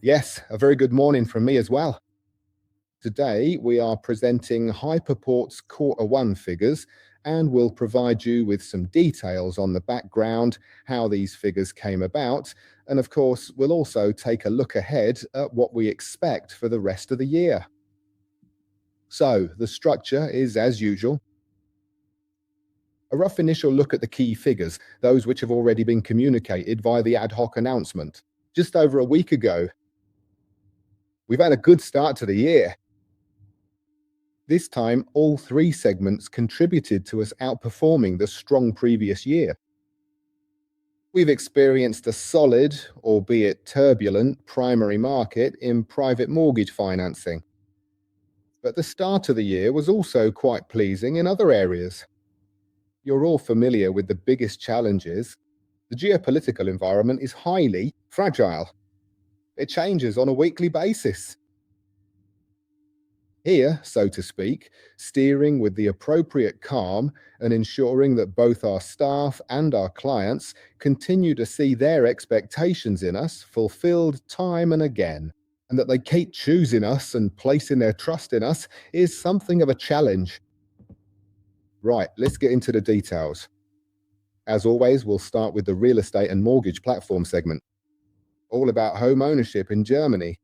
Yes, a very good morning from me as well. Today, we are presenting Hypoport's Quarter 1 figures, and we'll provide you with some details on the background, how these figures came about, and of course, we'll also take a look ahead at what we expect for the rest of the year. So, the structure is as usual. A rough initial look at the key figures, those which have already been communicated via the ad hoc announcement. Just over a week ago, we've had a good start to the year. This time, all three segments contributed to us outperforming the strong previous year. We've experienced a solid, albeit turbulent, primary market in private mortgage financing. But the start of the year was also quite pleasing in other areas. You're all familiar with the biggest challenges. The geopolitical environment is highly fragile. It changes on a weekly basis. Here, so to speak, steering with the appropriate calm and ensuring that both our staff and our clients continue to see their expectations in us fulfilled time and again, and that they keep choosing us and placing their trust in us is something of a challenge. Right, let's get into the details. As always, we'll start with the real estate and mortgage platform segment, all about home ownership in Germany.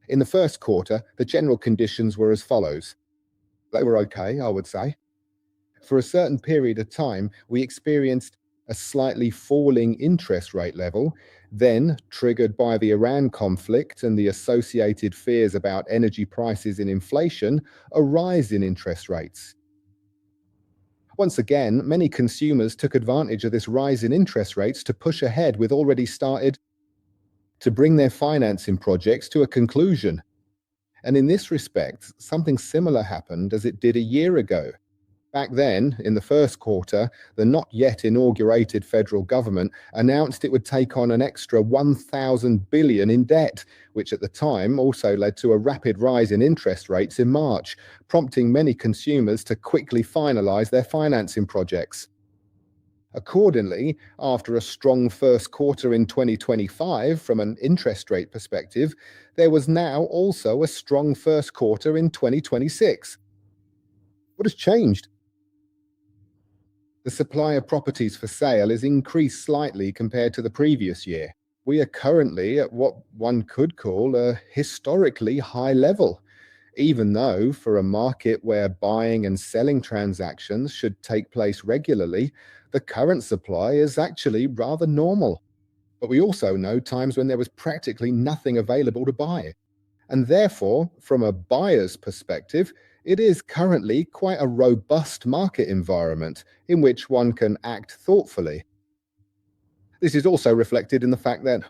In the first quarter, the general conditions were as follows. They were okay, I would say. For a certain period of time, we experienced a slightly falling interest rate level, then, triggered by the Iran conflict and the associated fears about energy prices and inflation, a rise in interest rates. Once again, many consumers took advantage of this rise in interest rates to push ahead with already started to bring their financing projects to a conclusion. And in this respect, something similar happened as it did a year ago. Back then, in the first quarter, the not yet inaugurated federal government announced it would take on an extra 1,000 billion in debt, which at the time also led to a rapid rise in interest rates in March, prompting many consumers to quickly finalize their financing projects. Accordingly, after a strong first quarter in 2025 from an interest rate perspective, there was now also a strong first quarter in 2026. What has changed? The supply of properties for sale has increased slightly compared to the previous year. We are currently at what one could call a historically high level, even though for a market where buying and selling transactions should take place regularly, the current supply is actually rather normal. But we also know times when there was practically nothing available to buy. And therefore, from a buyer's perspective, it is currently quite a robust market environment in which one can act thoughtfully. This is also reflected in the fact that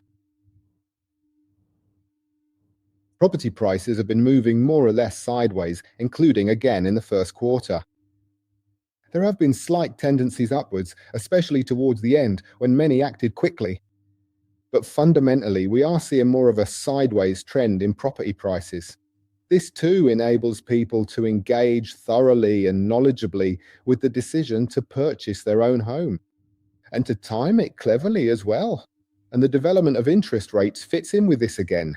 property prices have been moving more or less sideways, including again in the first quarter. There have been slight tendencies upwards, especially towards the end when many acted quickly. But fundamentally, we are seeing more of a sideways trend in property prices. This too enables people to engage thoroughly and knowledgeably with the decision to purchase their own home, and to time it cleverly as well. And the development of interest rates fits in with this again.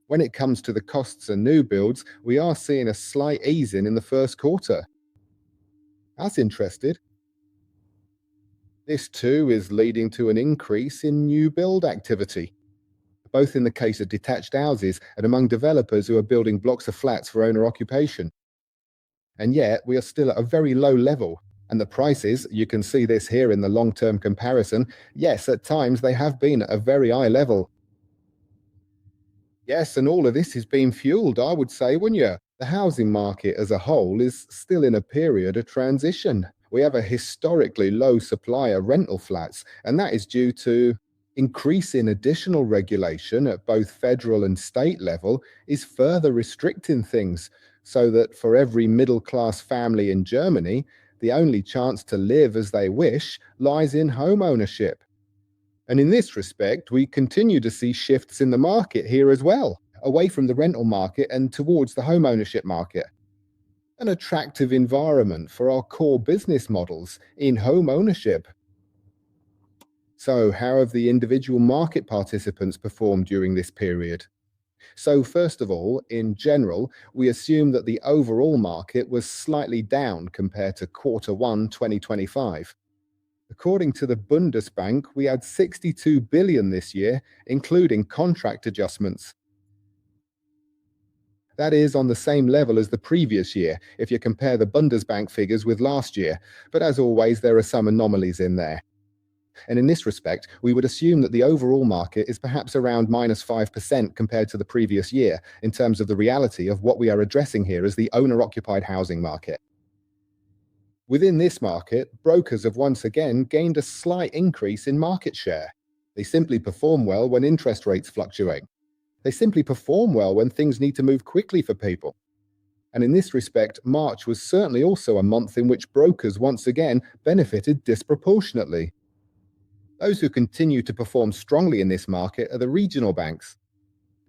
When it comes to the costs of new builds, we are seeing a slight easing in the first quarter. That's interesting. This too is leading to an increase in new build activity, both in the case of detached houses and among developers who are building blocks of flats for owner occupation. And yet, we are still at a very low level. And the prices, you can see this here in the long-term comparison, yes, at times they have been at a very high level. Yes, and all of this is being fueled, I would say, wouldn't you? The housing market as a whole is still in a period of transition. We have a historically low supply of rental flats, and that is due to increasing additional regulation at both federal and state level is further restricting things, so that for every middle class family in Germany, the only chance to live as they wish lies in home ownership. And in this respect, we continue to see shifts in the market here as well, away from the rental market and towards the home ownership market. An attractive environment for our core business models in home ownership. So, how have the individual market participants performed during this period? So, first of all, in general, we assume that the overall market was slightly down compared to quarter one 2025. According to the Bundesbank, we had 62 billion this year, including contract adjustments. That is on the same level as the previous year, if you compare the Bundesbank figures with last year. But as always, there are some anomalies in there. And in this respect, we would assume that the overall market is perhaps around minus 5% compared to the previous year, in terms of the reality of what we are addressing here as the owner-occupied housing market. Within this market, brokers have once again gained a slight increase in market share. They simply perform well when interest rates fluctuate. They simply perform well when things need to move quickly for people. And in this respect, March was certainly also a month in which brokers once again benefited disproportionately. Those who continue to perform strongly in this market are the regional banks.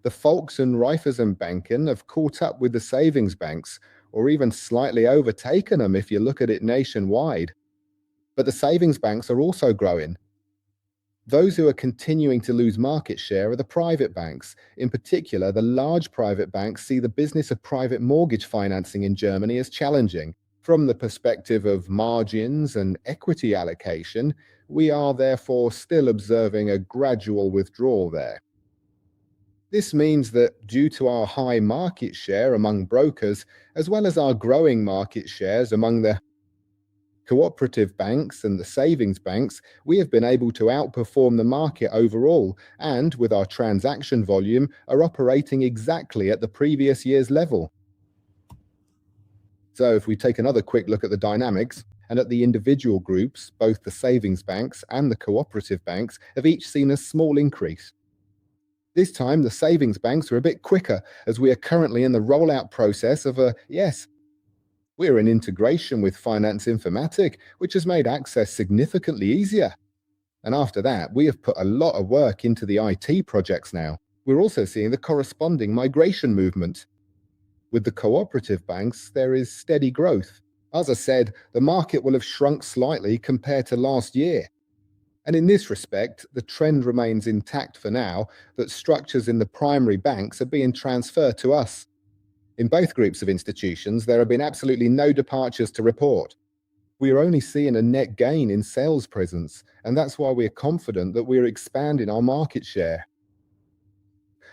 The Volks- and Raiffeisenbanken have caught up with the savings banks, or even slightly overtaken them if you look at it nationwide. But the savings banks are also growing. Those who are continuing to lose market share are the private banks. In particular, the large private banks see the business of private mortgage financing in Germany as challenging. From the perspective of margins and equity allocation, we are therefore still observing a gradual withdrawal there. This means that due to our high market share among brokers, as well as our growing market shares among the cooperative banks and the savings banks, we have been able to outperform the market overall and, with our transaction volume, are operating exactly at the previous year's level. So if we take another quick look at the dynamics, and at the individual groups, both the savings banks and the cooperative banks have each seen a small increase. This time, the savings banks are a bit quicker, as we are currently in the rollout process of we're in integration with Finance Informatic, which has made access significantly easier. And after that, we have put a lot of work into the IT projects now. We're also seeing the corresponding migration movement. With the cooperative banks, there is steady growth. As I said, the market will have shrunk slightly compared to last year. And in this respect, the trend remains intact for now, that structures in the primary banks are being transferred to us. In both groups of institutions, there have been absolutely no departures to report. We are only seeing a net gain in sales presence, and that's why we're confident that we're expanding our market share.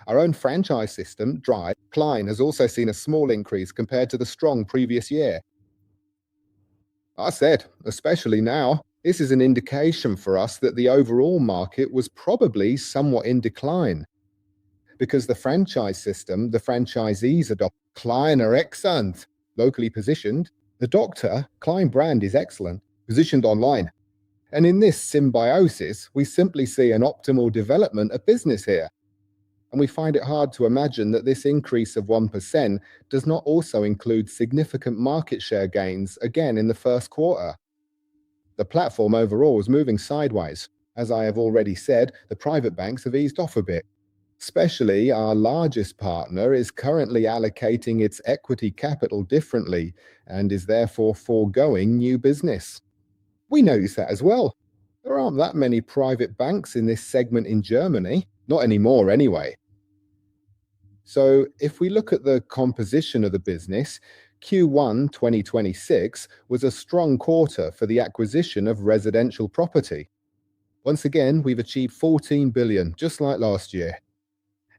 Our own franchise system, Drive, Klein, has also seen a small increase compared to the strong previous year. I said, especially now, this is an indication for us that the overall market was probably somewhat in decline. Because the franchise system, the franchisees adopt Klein are excellent, locally positioned. The Doctor Klein brand is excellent, positioned online. And in this symbiosis, we simply see an optimal development of business here. And we find it hard to imagine that this increase of 1% does not also include significant market share gains again in the first quarter. The platform overall is moving sideways. As I have already said, the private banks have eased off a bit. Especially our largest partner is currently allocating its equity capital differently and is therefore foregoing new business. We notice that as well. There aren't that many private banks in this segment in Germany, not anymore anyway. So if we look at the composition of the business, Q1 2026 was a strong quarter for the acquisition of residential property. Once again, we've achieved 14 billion, just like last year.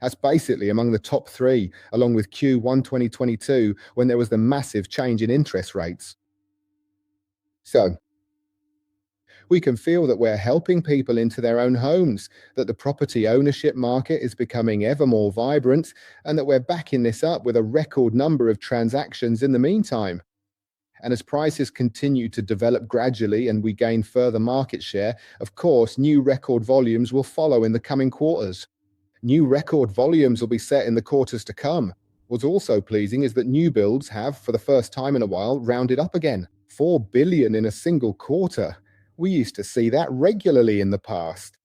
That's basically among the top three, along with Q1 2022, when there was the massive change in interest rates. So, we can feel that we're helping people into their own homes, that the property ownership market is becoming ever more vibrant, and that we're backing this up with a record number of transactions in the meantime. And as prices continue to develop gradually and we gain further market share, of course, new record volumes will follow in the coming quarters. New record volumes will be set in the quarters to come. What's also pleasing is that new builds have, for the first time in a while, rounded up again. 4 billion in a single quarter. We used to see that regularly in the past.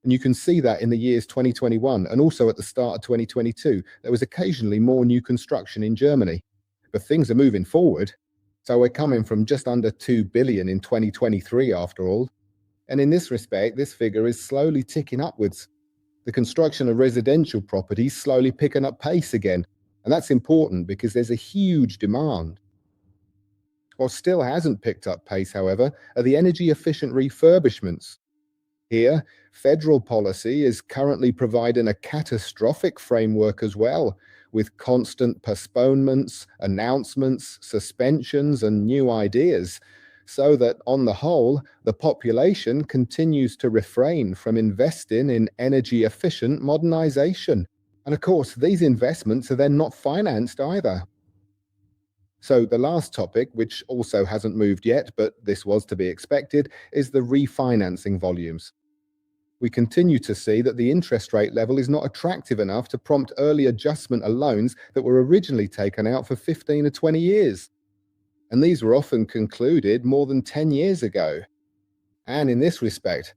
And you can see that in the years 2021 and also at the start of 2022. There was occasionally more new construction in Germany. But things are moving forward. So we're coming from just under 2 billion in 2023 after all. And in this respect, this figure is slowly ticking upwards. The construction of residential properties slowly picking up pace again. And that's important because there's a huge demand. What still hasn't picked up pace, however, are the energy efficient refurbishments. Here, federal policy is currently providing a catastrophic framework as well, with constant postponements, announcements, suspensions, and new ideas, so that on the whole, the population continues to refrain from investing in energy efficient modernization. And of course, these investments are then not financed either. So, the last topic, which also hasn't moved yet, but this was to be expected, is the refinancing volumes. We continue to see that the interest rate level is not attractive enough to prompt early adjustment of loans that were originally taken out for 15 or 20 years. And these were often concluded more than 10 years ago. And in this respect,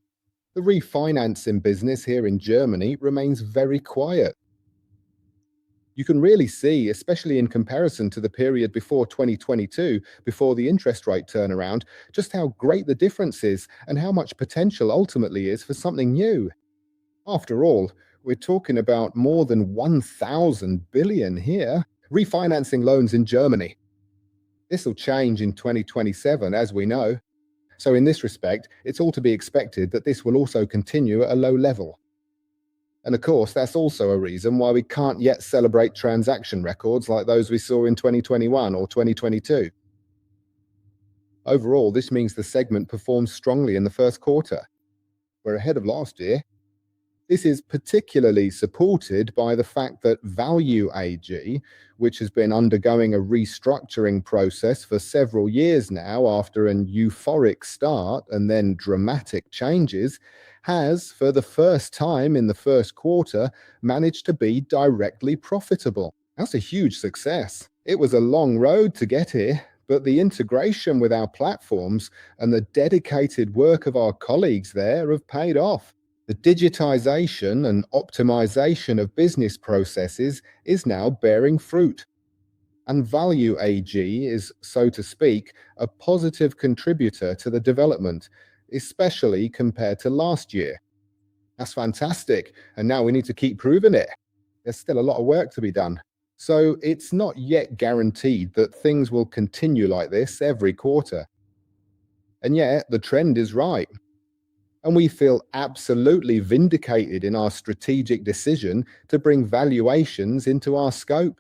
the refinancing business here in Germany remains very quiet. You can really see, especially in comparison to the period before 2022, before the interest rate turnaround, just how great the difference is and how much potential ultimately is for something new. After all, we're talking about more than 1,000 billion here refinancing loans in Germany. This will change in 2027, as we know. So, in this respect, it's all to be expected that this will also continue at a low level. And of course, that's also a reason why we can't yet celebrate transaction records like those we saw in 2021 or 2022. Overall, this means the segment performed strongly in the first quarter. We're ahead of last year. This is particularly supported by the fact that Value AG, which has been undergoing a restructuring process for several years now after an euphoric start and then dramatic changes, has, for the first time in the first quarter, managed to be directly profitable. That's a huge success. It was a long road to get here, but the integration with our platforms and the dedicated work of our colleagues there have paid off. The digitization and optimization of business processes is now bearing fruit. And Value AG is, so to speak, a positive contributor to the development, especially compared to last year. That's fantastic. And now we need to keep proving it. There's still a lot of work to be done. So it's not yet guaranteed that things will continue like this every quarter. And yet the trend is right. And we feel absolutely vindicated in our strategic decision to bring valuations into our scope.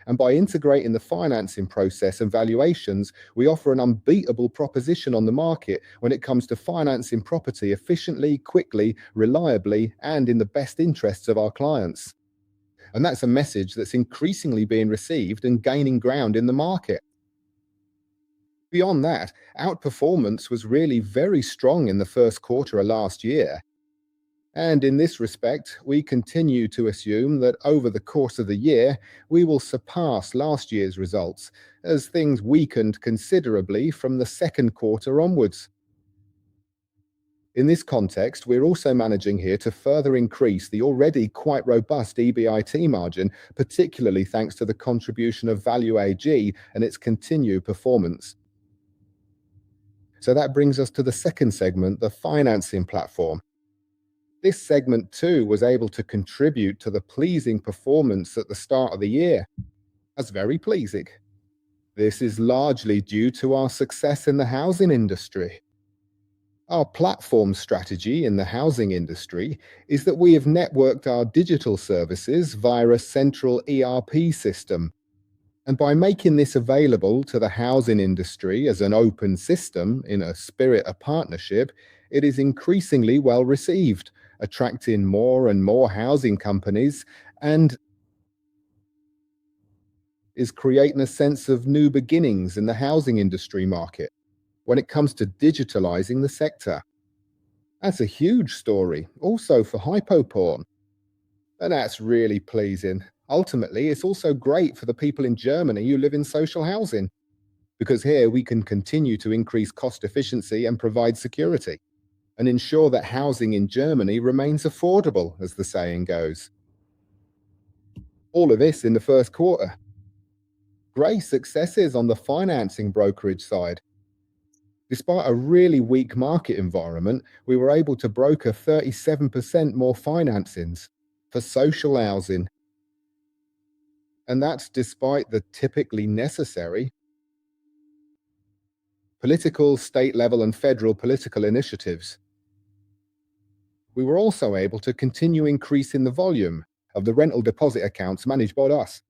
And by integrating the financing process and valuations, we offer an unbeatable proposition on the market when it comes to financing property efficiently, quickly, reliably, and in the best interests of our clients. And that's a message that's increasingly being received and gaining ground in the market. Beyond that, outperformance was really very strong in the first quarter of last year. And in this respect, we continue to assume that over the course of the year, we will surpass last year's results, as things weakened considerably from the second quarter onwards. In this context, we're also managing here to further increase the already quite robust EBIT margin, particularly thanks to the contribution of Value AG and its continued performance. So that brings us to the second segment, the financing platform. This segment too was able to contribute to the pleasing performance at the start of the year. That's very pleasing. This is largely due to our success in the housing industry. Our platform strategy in the housing industry is that we have networked our digital services via a central ERP system. And by making this available to the housing industry as an open system in a spirit of partnership, it is increasingly well received, attracting more and more housing companies and is creating a sense of new beginnings in the housing industry market when it comes to digitalizing the sector. That's a huge story, also for Hypoport. And that's really pleasing. Ultimately, it's also great for the people in Germany who live in social housing, because here we can continue to increase cost efficiency and provide security, and ensure that housing in Germany remains affordable, as the saying goes. All of this in the first quarter. Great successes on the financing brokerage side. Despite a really weak market environment, we were able to broker 37% more financings for social housing. And that's despite the typically necessary political, state level, and federal political initiatives. We were also able to continue increasing the volume of the rental deposit accounts managed by us.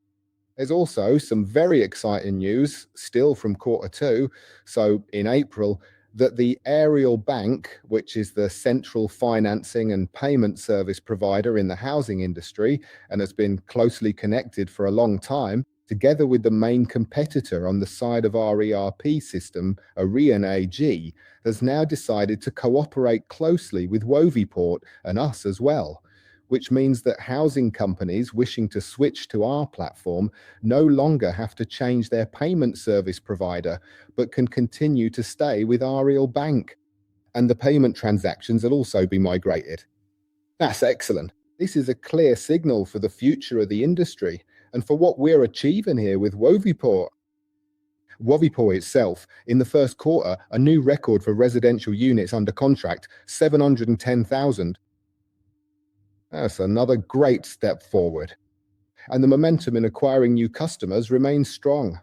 There's also some very exciting news still from quarter two. So in April, that the Aerial Bank, which is the central financing and payment service provider in the housing industry and has been closely connected for a long time, together with the main competitor on the side of our ERP system, Arian AG, has now decided to cooperate closely with Webcast and us as well, which means that housing companies wishing to switch to our platform no longer have to change their payment service provider, but can continue to stay with Ariel Bank. And the payment transactions will also be migrated. That's excellent. This is a clear signal for the future of the industry and for what we're achieving here with Woviport. Woviport itself, in the first quarter, a new record for residential units under contract, 710,000. That's another great step forward. And the momentum in acquiring new customers remains strong.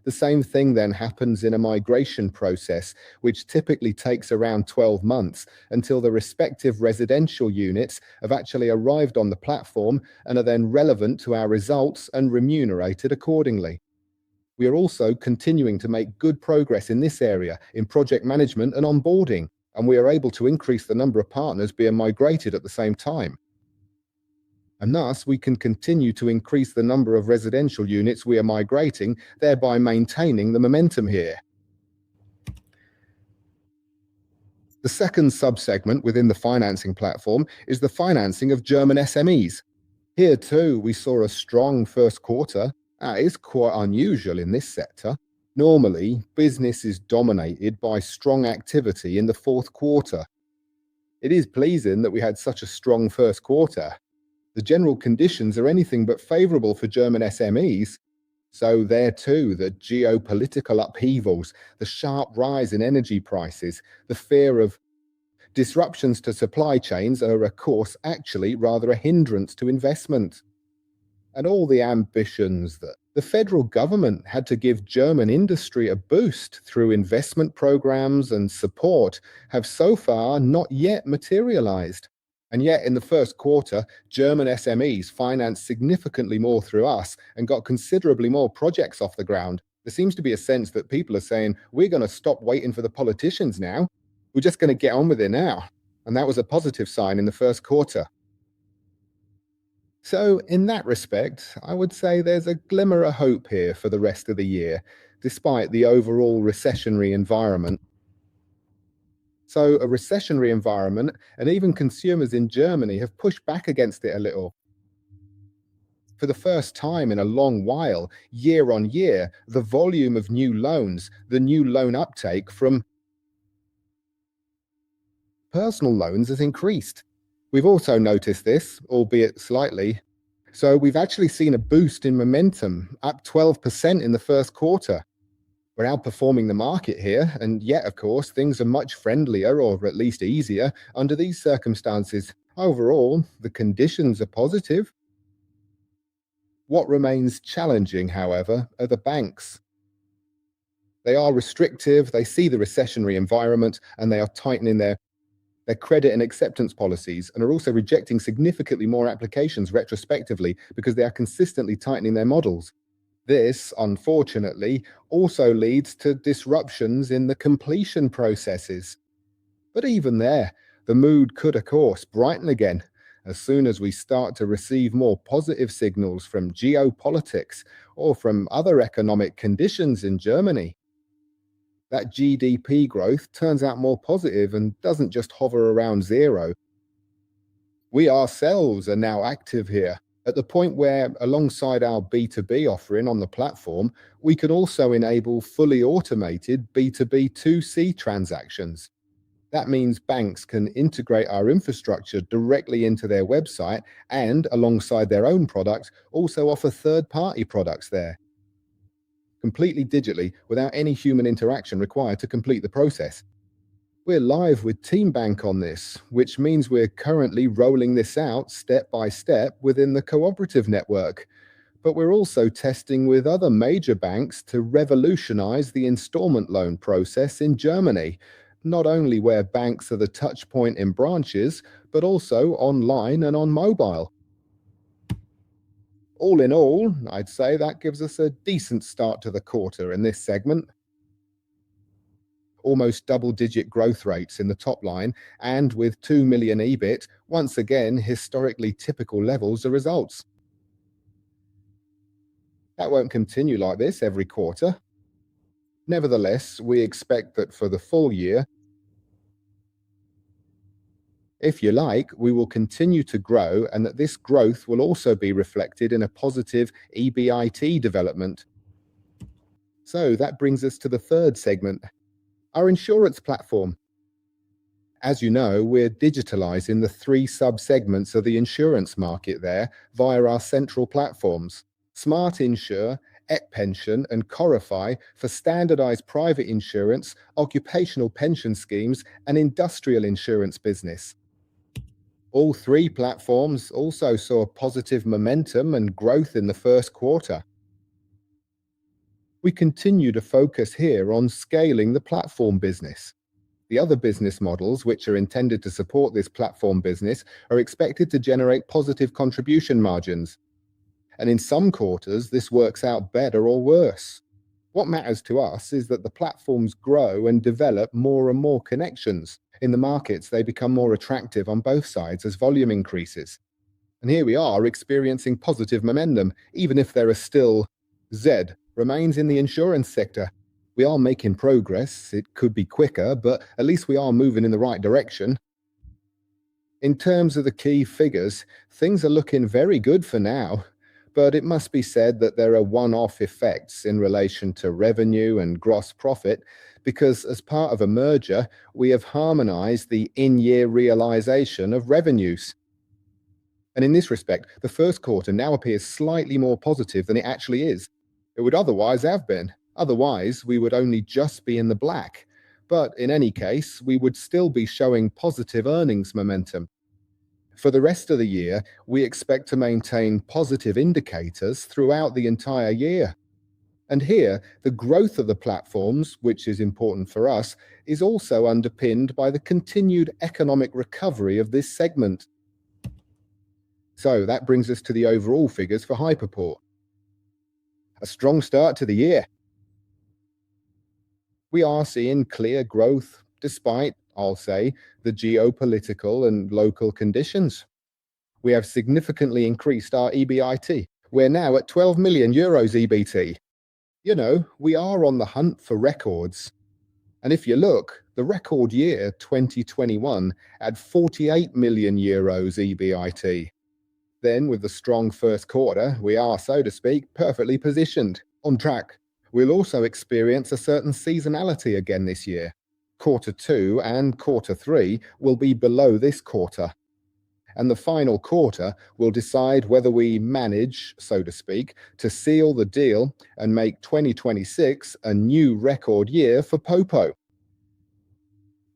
The same thing then happens in a migration process, which typically takes around 12 months until the respective residential units have actually arrived on the platform and are then relevant to our results and remunerated accordingly. We are also continuing to make good progress in this area in project management and onboarding, and we are able to increase the number of partners being migrated at the same time. And thus, we can continue to increase the number of residential units we are migrating, thereby maintaining the momentum here. The second subsegment within the financing platform is the financing of German SMEs. Here too, we saw a strong first quarter. That is quite unusual in this sector. Normally, business is dominated by strong activity in the fourth quarter. It is pleasing that we had such a strong first quarter. The general conditions are anything but favorable for German SMEs. So there too, the geopolitical upheavals, the sharp rise in energy prices, the fear of disruptions to supply chains are, of course, actually rather a hindrance to investment. And all the ambitions that the federal government had to give German industry a boost through investment programs and support have so far not yet materialized. And yet, in the first quarter, German SMEs financed significantly more through us and got considerably more projects off the ground. There seems to be a sense that people are saying, we're going to stop waiting for the politicians now. We're just going to get on with it now. And that was a positive sign in the first quarter. So, in that respect, I would say there's a glimmer of hope here for the rest of the year, despite the overall recessionary environment. So, a recessionary environment, and even consumers in Germany have pushed back against it a little. For the first time in a long while, year on year, the volume of new loans, the new loan uptake from personal loans has increased. We've also noticed this, albeit slightly. So, we've actually seen a boost in momentum, up 12% in the first quarter. We're outperforming the market here, and yet, of course, things are much friendlier, or at least easier, under these circumstances. Overall, the conditions are positive. What remains challenging, however, are the banks. They are restrictive, they see the recessionary environment, and they are tightening their credit and acceptance policies, and are also rejecting significantly more applications retrospectively because they are consistently tightening their models. This, unfortunately, also leads to disruptions in the completion processes. But even there, the mood could, of course, brighten again as soon as we start to receive more positive signals from geopolitics or from other economic conditions in Germany. That GDP growth turns out more positive and doesn't just hover around zero. We ourselves are now active here, at the point where, alongside our B2B offering on the platform, we can also enable fully automated B2B2C transactions. That means banks can integrate our infrastructure directly into their website and, alongside their own products, also offer third-party products there. completely digitally without any human interaction required to complete the process. We're live with TeamBank on this, which means we're currently rolling this out step by step within the cooperative network. But we're also testing with other major banks to revolutionize the installment loan process in Germany, not only where banks are the touch point in branches, but also online and on mobile. All in all, I'd say that gives us a decent start to the quarter in this segment. Almost double-digit growth rates in the top line, and with 2 million EBIT, once again, historically typical levels of results. That won't continue like this every quarter. Nevertheless, we expect that for the full year, if you like, we will continue to grow, and that this growth will also be reflected in a positive EBIT development. So that brings us to the third segment, our insurance platform. As you know, we're digitalizing the 3 sub-segments of the insurance market there via our central platforms: Smart Insure, Pension, and Corify for standardized private insurance, occupational pension schemes, and industrial insurance business. All 3 platforms also saw positive momentum and growth in the first quarter. We continue to focus here on scaling the platform business. The other business models, which are intended to support this platform business, are expected to generate positive contribution margins. And in some quarters, this works out better or worse. What matters to us is that the platforms grow and develop more and more connections. In the markets, they become more attractive on both sides as volume increases. And here we are experiencing positive momentum, even if there are still Z remains in the insurance sector. We are making progress. It could be quicker, but at least we are moving in the right direction. In terms of the key figures, things are looking very good for now, but it must be said that there are one-off effects in relation to revenue and gross profit, because as part of a merger, we have harmonized the in-year realization of revenues. And in this respect, the first quarter now appears slightly more positive than it actually is. It would otherwise have been. Otherwise, we would only just be in the black. But in any case, we would still be showing positive earnings momentum. For the rest of the year, we expect to maintain positive indicators throughout the entire year. And here, the growth of the platforms, which is important for us, is also underpinned by the continued economic recovery of this segment. So that brings us to the overall figures for Hypoport. A strong start to the year. We are seeing clear growth despite, I'll say, the geopolitical and local conditions. We have significantly increased our EBIT. We're now at 12 million euros EBT. You know, we are on the hunt for records. And if you look, the record year 2021 had 48 million euros EBIT. Then, with the strong first quarter, we are, so to speak, perfectly positioned, on track. We'll also experience a certain seasonality again this year. Quarter 2 and Quarter 3 will be below this quarter. And the final quarter will decide whether we manage, so to speak, to seal the deal and make 2026 a new record year for Popo.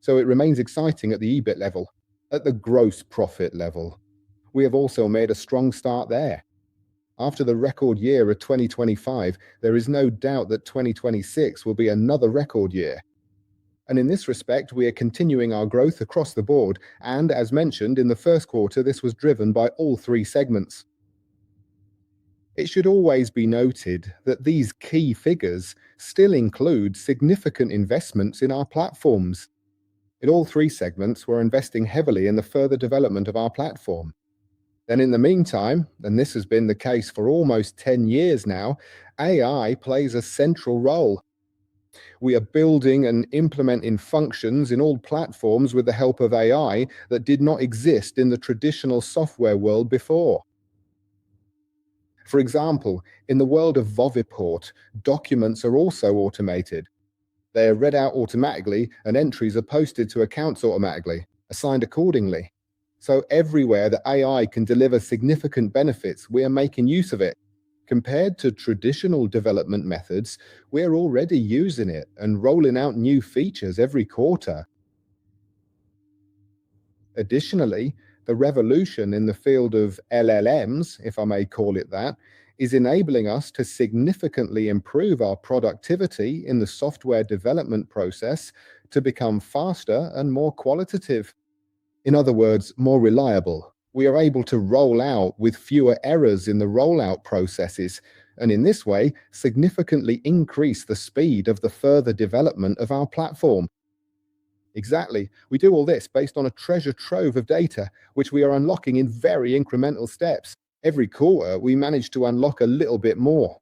So it remains exciting at the EBIT level, at the gross profit level. We have also made a strong start there. After the record year of 2025, there is no doubt that 2026 will be another record year. And in this respect, we are continuing our growth across the board, and as mentioned, in the first quarter, this was driven by all 3 segments. It should always be noted that these key figures still include significant investments in our platforms. In all 3 segments, we're investing heavily in the further development of our platform. Then in the meantime, and this has been the case for almost 10 years now, AI plays a central role. We are building and implementing functions in all platforms with the help of AI that did not exist in the traditional software world before. For example, in the world of Webcast, documents are also automated. They are read out automatically and entries are posted to accounts automatically, assigned accordingly. So everywhere that AI can deliver significant benefits, we are making use of it. Compared to traditional development methods, we're already using it and rolling out new features every quarter. Additionally, the revolution in the field of LLMs, if I may call it that, is enabling us to significantly improve our productivity in the software development process to become faster and more qualitative. In other words, more reliable. We are able to roll out with fewer errors in the rollout processes, and in this way, significantly increase the speed of the further development of our platform. Exactly. We do all this based on a treasure trove of data, which we are unlocking in very incremental steps. Every quarter, we manage to unlock a little bit more.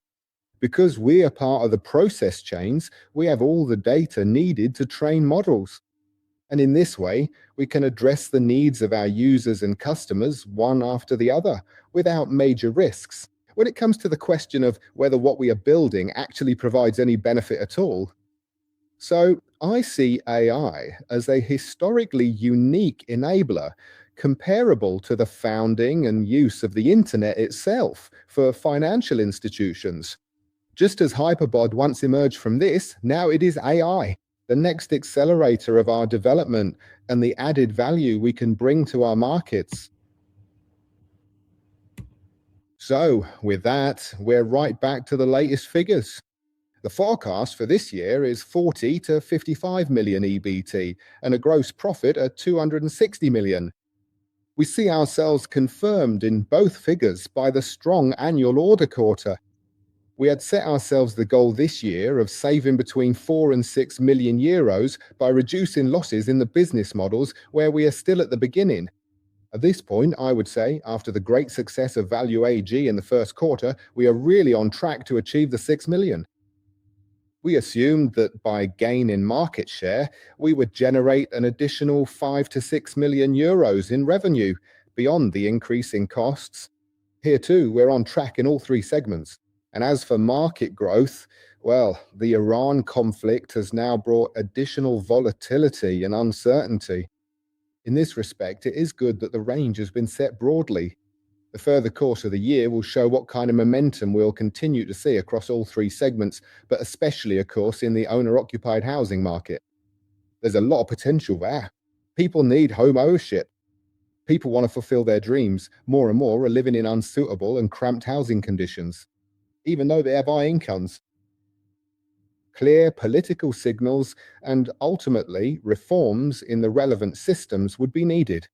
Because we are part of the process chains, we have all the data needed to train models. And in this way, we can address the needs of our users and customers one after the other without major risks. When it comes to the question of whether what we are building actually provides any benefit at all, so I see AI as a historically unique enabler comparable to the founding and use of the internet itself for financial institutions. Just as Hypoport once emerged from this, now it is AI, the next accelerator of our development and the added value we can bring to our markets. So, with that, we're right back to the latest figures. The forecast for this year is 40 to 55 million EBT and a gross profit at 260 million. We see ourselves confirmed in both figures by the strong annual order quarter. We had set ourselves the goal this year of saving between 4 and 6 million euros by reducing losses in the business models where we are still at the beginning. At this point, I would say, after the great success of Value AG in the first quarter, we are really on track to achieve the 6 million. We assumed that by gain in market share, we would generate an additional 5 to 6 million euros in revenue beyond the increase in costs. Here too, we're on track in all three segments. And as for market growth, well, the Iran conflict has now brought additional volatility and uncertainty. In this respect, it is good that the range has been set broadly. The further course of the year will show what kind of momentum we'll continue to see across all three segments, but especially, of course, in the owner-occupied housing market. There's a lot of potential there. People need home ownership. People want to fulfill their dreams. More and more are living in unsuitable and cramped housing conditions, even though they have high incomes. Clear political signals and ultimately reforms in the relevant systems would be needed.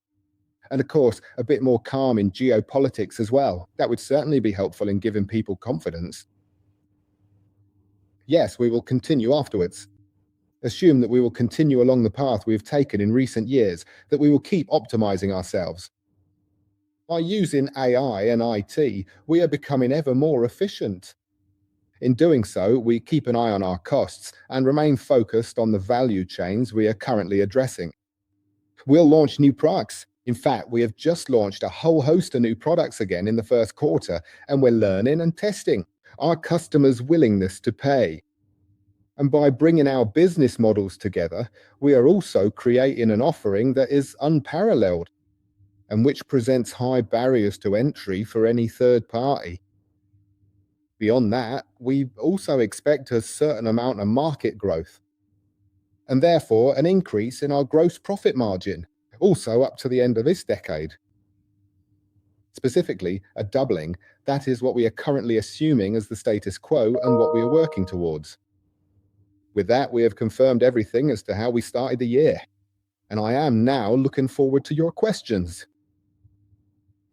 And of course, a bit more calm in geopolitics as well. That would certainly be helpful in giving people confidence. Yes, we will continue afterwards. Assume that we will continue along the path we have taken in recent years, that we will keep optimizing ourselves. By using AI and IT, we are becoming ever more efficient. In doing so, we keep an eye on our costs and remain focused on the value chains we are currently addressing. We'll launch new products. In fact, we have just launched a whole host of new products again in the first quarter, and we're learning and testing our customers' willingness to pay. And by bringing our business models together, we are also creating an offering that is unparalleled and which presents high barriers to entry for any third party. Beyond that, we also expect a certain amount of market growth and therefore an increase in our gross profit margin, also up to the end of this decade. Specifically, a doubling, that is what we are currently assuming as the status quo and what we are working towards. With that, we have confirmed everything as to how we started the year. And I am now looking forward to your questions.